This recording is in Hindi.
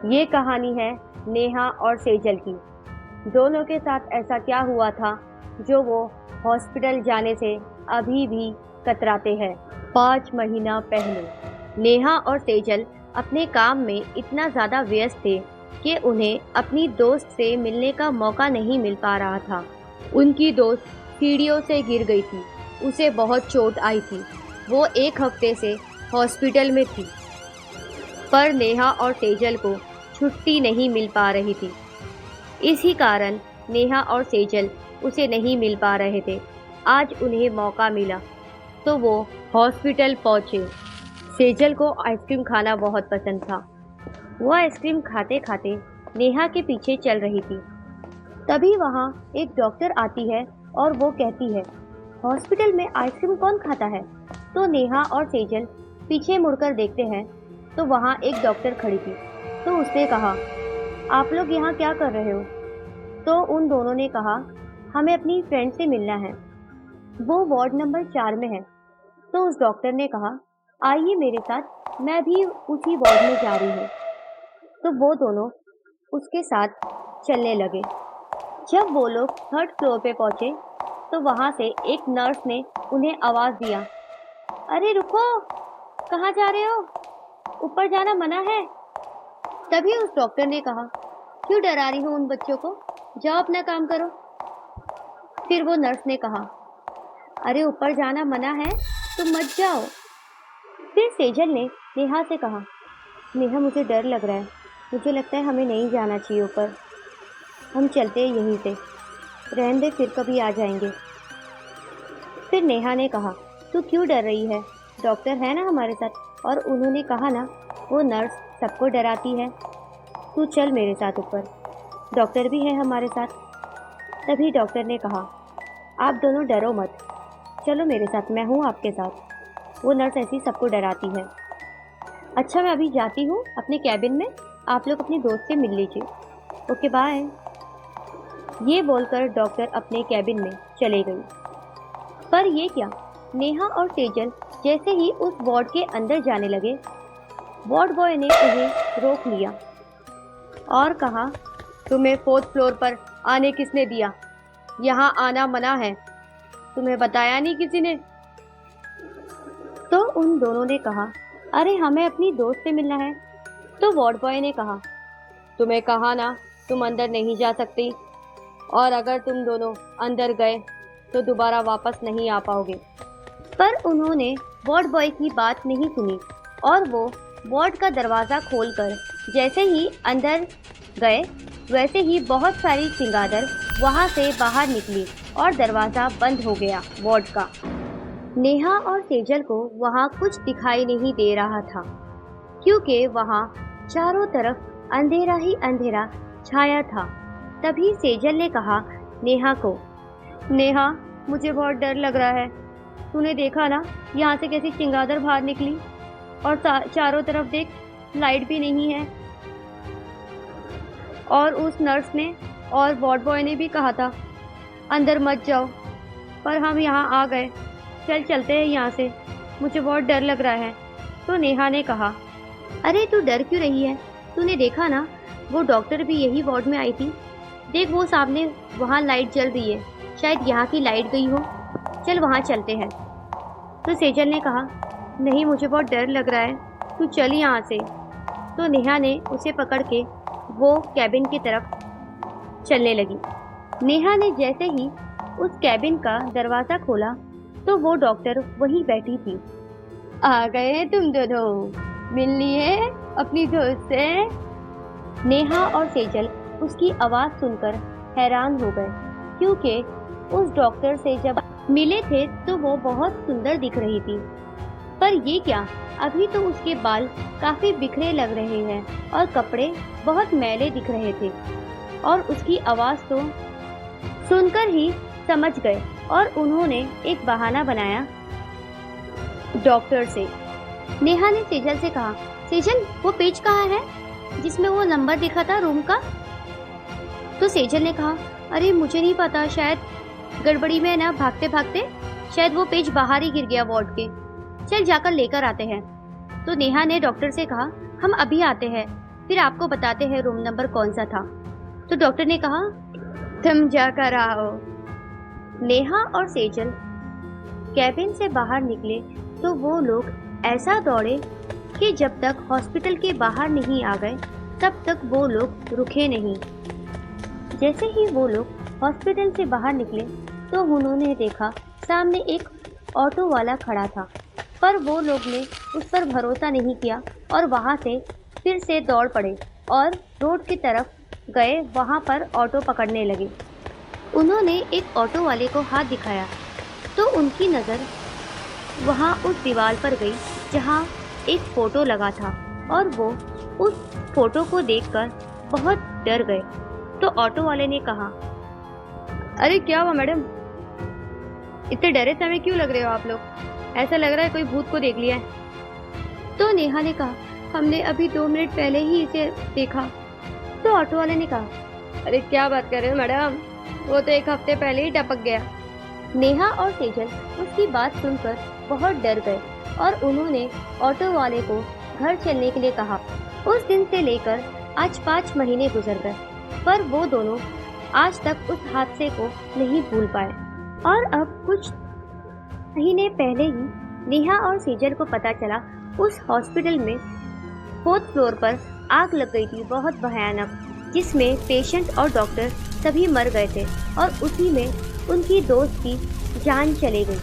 ये कहानी है नेहा और सेजल की। दोनों के साथ ऐसा क्या हुआ था जो वो हॉस्पिटल जाने से अभी भी कतराते हैं। 5 महीना पहले नेहा और सेजल अपने काम में इतना ज़्यादा व्यस्त थे कि उन्हें अपनी दोस्त से मिलने का मौका नहीं मिल पा रहा था। उनकी दोस्त सीढ़ियों से गिर गई थी, उसे बहुत चोट आई थी। वो 1 हफ्ते से हॉस्पिटल में थी, पर नेहा और सेजल को छुट्टी नहीं मिल पा रही थी। इसी कारण नेहा और सेजल उसे नहीं मिल पा रहे थे। आज उन्हें मौका मिला तो वो हॉस्पिटल पहुंचे। सेजल को आइसक्रीम खाना बहुत पसंद था। वो आइसक्रीम खाते खाते नेहा के पीछे चल रही थी। तभी वहाँ एक डॉक्टर आती है और वो कहती है, हॉस्पिटल में आइसक्रीम कौन खाता है? तो नेहा और सेजल पीछे मुड़कर देखते हैं तो वहाँ एक डॉक्टर खड़ी थी। तो उसने कहा, आप लोग यहाँ क्या कर रहे हो? तो उन दोनों ने कहा, हमें अपनी फ्रेंड से मिलना है, वो वार्ड नंबर 4 में है। तो उस डॉक्टर ने कहा, आइए मेरे साथ, मैं भी उसी वार्ड में जा रही हूँ। तो वो दोनों उसके साथ चलने लगे। जब वो लोग 3rd फ्लोर पे पहुँचे तो वहाँ से एक नर्स ने उन्हें आवाज़ दिया, अरे रुको, कहाँ जा रहे हो? ऊपर जाना मना है। तभी उस डॉक्टर ने कहा, क्यों डरा रही हो उन बच्चों को, जाओ अपना काम करो। फिर वो नर्स ने कहा, अरे ऊपर जाना मना है तो मत जाओ। फिर सेजल ने नेहा से कहा, नेहा मुझे डर लग रहा है, मुझे लगता है हमें नहीं जाना चाहिए ऊपर, हम चलते हैं यहीं से, रहने दे, फिर कभी आ जाएंगे। फिर नेहा ने कहा, तू क्यों डर रही है, डॉक्टर है ना हमारे साथ, और उन्होंने कहा ना वो नर्स सबको डराती है, तू चल मेरे साथ ऊपर, डॉक्टर भी है हमारे साथ। तभी डॉक्टर ने कहा, आप दोनों डरो मत, चलो मेरे साथ, मैं हूँ आपके साथ, वो नर्स ऐसी सबको डराती है। अच्छा मैं अभी जाती हूँ अपने कैबिन में, आप लोग अपनी दोस्त से मिल लीजिए, ओके बाय। ये बोलकर डॉक्टर अपने कैबिन में चले गई। पर ये क्या, नेहा और सेजल जैसे ही उस वार्ड के अंदर जाने लगे, वार्ड बॉय ने उन्हें रोक लिया और कहा, तुम्हें 4th फ्लोर पर आने किसने दिया? यहाँ आना मना है, तुम्हें बताया नहीं किसी ने? तो उन दोनों ने कहा, अरे हमें अपनी दोस्त से मिलना है। तो वार्ड बॉय ने कहा, तुम्हें कहा ना तुम अंदर नहीं जा सकती, और अगर तुम दोनों अंदर गए तो दोबारा वापस नहीं आ पाओगे। पर उन्होंने वार्ड बॉय की बात नहीं सुनी और वो वार्ड का दरवाज़ा खोलकर जैसे ही अंदर गए वैसे ही बहुत सारी चिंगादड़ वहाँ से बाहर निकली और दरवाज़ा बंद हो गया वार्ड का। नेहा और सेजल को वहाँ कुछ दिखाई नहीं दे रहा था, क्योंकि वहाँ चारों तरफ अंधेरा ही अंधेरा छाया था। तभी सेजल ने कहा नेहा को, नेहा मुझे बहुत डर लग रहा है, तूने देखा ना यहाँ से कैसी चिंगादड़ बाहर निकली, और चारों तरफ देख लाइट भी नहीं है, और उस नर्स ने और वार्ड बॉय ने भी कहा था अंदर मत जाओ, पर हम यहाँ आ गए, चल चलते हैं यहाँ से, मुझे बहुत डर लग रहा है। तो नेहा ने कहा, अरे तू डर क्यों रही है, तूने देखा ना वो डॉक्टर भी यही वार्ड में आई थी, देख वो सामने वहाँ लाइट जल रही है, शायद यहाँ की लाइट गई हो, चल वहाँ चलते हैं। तो सेजल ने कहा, नहीं मुझे बहुत डर लग रहा है, तू चल यहाँ से। तो नेहा ने उसे पकड़ के वो कैबिन की तरफ चलने लगी। नेहा ने जैसे ही उस कैबिन का दरवाज़ा खोला तो वो डॉक्टर वहीं बैठी थी। आ गए हैं तुम दोनों, मिल लिए अपनी दोस्त से? नेहा और सेजल उसकी आवाज़ सुनकर हैरान हो गए, क्योंकि उस डॉक्टर से जब मिले थे तो वो बहुत सुंदर दिख रही थी। पर ये क्या, अभी तो उसके बाल काफ़ी बिखरे लग रहे हैं और कपड़े बहुत मैले दिख रहे थे, और उसकी आवाज़ तो सुनकर ही समझ गए और उन्होंने एक बहाना बनाया डॉक्टर से। नेहा ने सेजल से कहा, सेजल वो पेज कहाँ है जिसमें वो नंबर दिखा था रूम का? तो सेजल ने कहा, अरे मुझे नहीं पता, शायद गड़बड़ी में ना भागते भागते शायद वो पेज बाहर ही गिर गया वार्ड के, चल जाकर लेकर आते हैं। तो नेहा ने डॉक्टर से कहा, हम अभी आते हैं, फिर आपको बताते हैं रूम नंबर कौन सा था। तो डॉक्टर ने कहा, तुम जाकर आओ। नेहा और सेजल कैबिन से बाहर निकले तो वो लोग ऐसा दौड़े कि जब तक हॉस्पिटल के बाहर नहीं आ गए तब तक वो लोग रुके नहीं। जैसे ही वो लोग हॉस्पिटल से बाहर निकले तो उन्होंने देखा सामने एक ऑटो वाला खड़ा था, पर वो लोग ने उस पर भरोसा नहीं किया और वहाँ से फिर से दौड़ पड़े और रोड की तरफ गए। वहाँ पर ऑटो पकड़ने लगे। उन्होंने एक ऑटो वाले को हाथ दिखाया तो उनकी नज़र वहाँ उस दीवार पर गई जहाँ एक फ़ोटो लगा था और वो उस फोटो को देखकर बहुत डर गए। तो ऑटो वाले ने कहा, अरे क्या हुआ मैडम, इतने डरे समय क्यों लग रहे हो आप लोग? ऐसा लग रहा है कोई भूत को देख लिया है। तो नेहा ने कहा, हमने अभी 2 मिनट पहले ही इसे देखा। तो ऑटो वाले ने कहा, अरे क्या बात कर रहे हो मैडम, वो तो 1 हफ्ते पहले ही टपक गया। नेहा और सेजल उसकी बात सुनकर बहुत डर गए और उन्होंने ऑटो वाले को घर चलने के लिए कहा। उस दिन से लेकर आज 5 महीने गुजर गए, पर वो दोनों आज तक उस हादसे को नहीं भूल पाए। और अब कुछ महीने पहले ही नेहा और सेजल को पता चला उस हॉस्पिटल में 4th फ्लोर पर आग लग गई थी, बहुत भयानक, जिसमें पेशेंट और डॉक्टर सभी मर गए थे और उसी में उनकी दोस्त की जान चली गई।